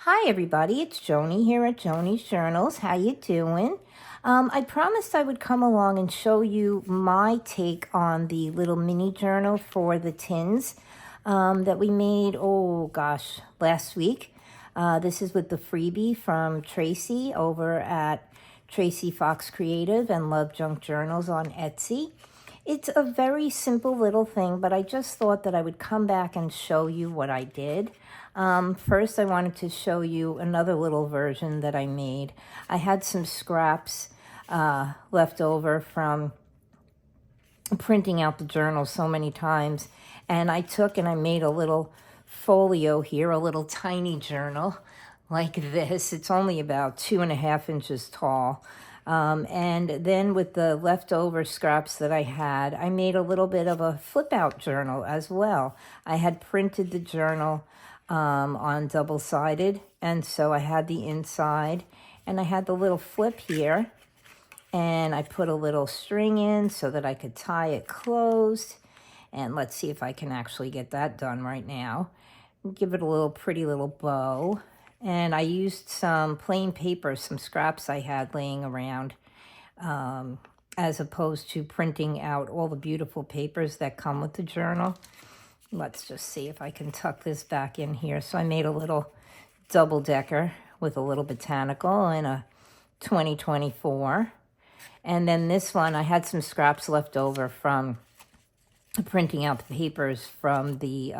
Hi everybody, it's Joni here at Joni's Journals. How you doing? I promised I would come along and show you my take on the little mini journal for the tins that we made, oh gosh, last week. This is with the freebie from Tracy over at Tracy Fox Creative and Love Junk Journals on Etsy. It's a very simple little thing, but I just thought that I would come back and show you what I did. First, I wanted to show you another little version that I made. I had some scraps left over from printing out the journal so many times, and I took and I made a little folio here, a little tiny journal like this. It's only about 2.5 inches tall. And then with the leftover scraps that I had, I made a little bit of a flip out journal as well. I had printed the journal on double-sided, and so I had the inside, and I had the little flip here, and I put a little string in so that I could tie it closed. And let's see if I can actually get that done right now. Give it a little pretty little bow. And I used some plain paper, some scraps I had laying around, as opposed to printing out all the beautiful papers that come with the journal. Let's just see if I can tuck this back in here. So I made a little double-decker with a little botanical and a 2024. And then this one, I had some scraps left over from printing out the papers from the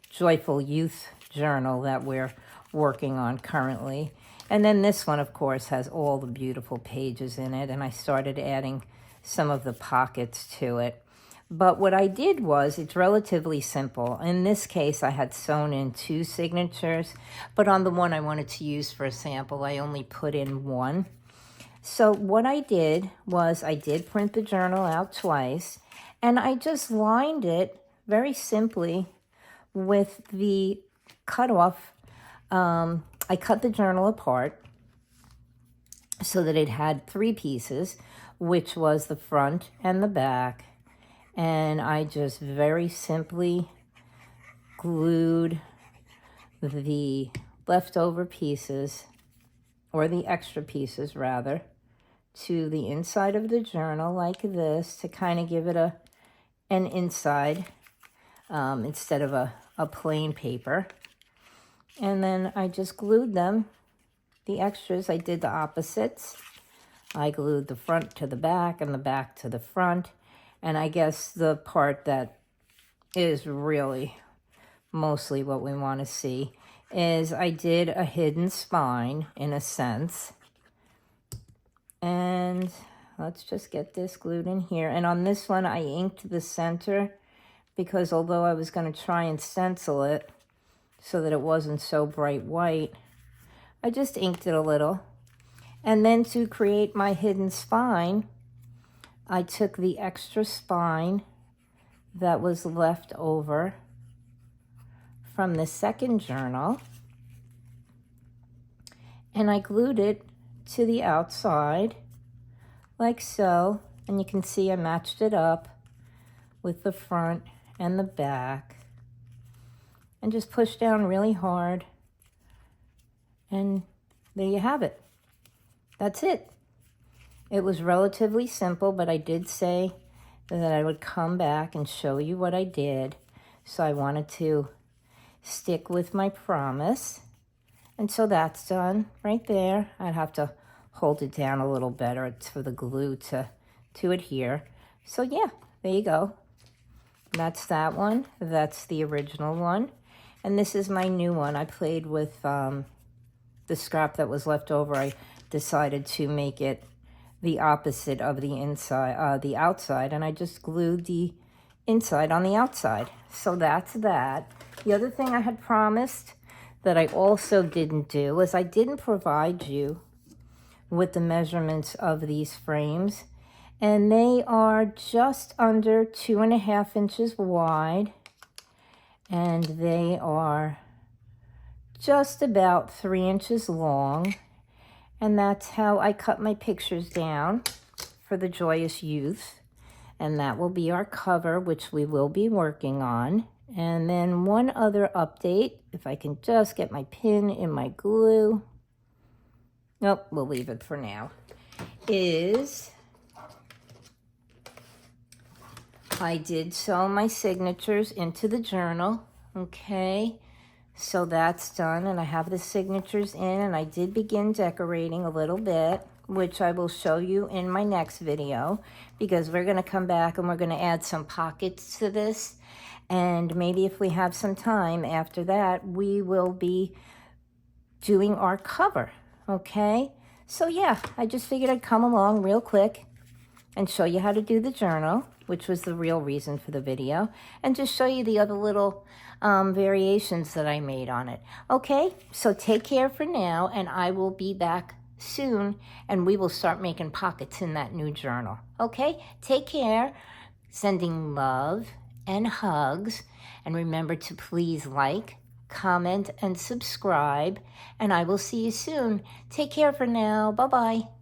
Joyful Youth journal that we're working on currently. And then this one, of course, has all the beautiful pages in it, and I started adding some of the pockets to it. But what I did was, it's relatively simple. In this case, I had sewn in 2 signatures, but on the one I wanted to use for a sample, I only put in 1. So what I did was I did print the journal out twice, and I just lined it very simply with the cutoff. I cut the journal apart so that it had 3 pieces, which was the front and the back. And I just very simply glued the leftover pieces, or the extra pieces rather, to the inside of the journal like this to kind of give it an inside instead of a plain paper. And then I just glued them, the extras. I did the opposites. I glued the front to the back and the back to the front. And I guess the part that is really mostly what we want to see is I did a hidden spine in a sense. And let's just get this glued in here. And on this one, I inked the center because although I was going to try and stencil it so that it wasn't so bright white, I just inked it a little. And then to create my hidden spine, I took the extra spine that was left over from the second journal, and I glued it to the outside like so. And you can see I matched it up with the front and the back, and just pushed down really hard, and there you have it. That's it. It was relatively simple, but I did say that I would come back and show you what I did. So I wanted to stick with my promise. And so that's done right there. I'd have to hold it down a little better for the glue to adhere. So yeah, there you go. That's that one. That's the original one. And this is my new one. I played with the scrap that was left over. I decided to make it the opposite of the inside, the outside, and I just glued the inside on the outside. So that's that. The other thing I had promised that I also didn't do was I didn't provide you with the measurements of these frames, and they are just under 2.5 inches wide, and they are just about 3 inches long. And that's how I cut my pictures down for the Joyous Youth. And that will be our cover, which we will be working on. And then one other update, if I can just get my pin in my glue. Nope, we'll leave it for now. Is I did sew my signatures into the journal, okay? So that's done, and I have the signatures in, and I did begin decorating a little bit, which I will show you in my next video, because we're gonna come back and we're gonna add some pockets to this, and maybe if we have some time after that, we will be doing our cover, okay? So yeah, I just figured I'd come along real quick and show you how to do the journal, which was the real reason for the video, and just show you the other little variations that I made on it. Okay, so take care for now, and I will be back soon, and we will start making pockets in that new journal. Okay, take care, sending love and hugs, and remember to please like, comment, and subscribe, and I will see you soon. Take care for now. Bye-bye.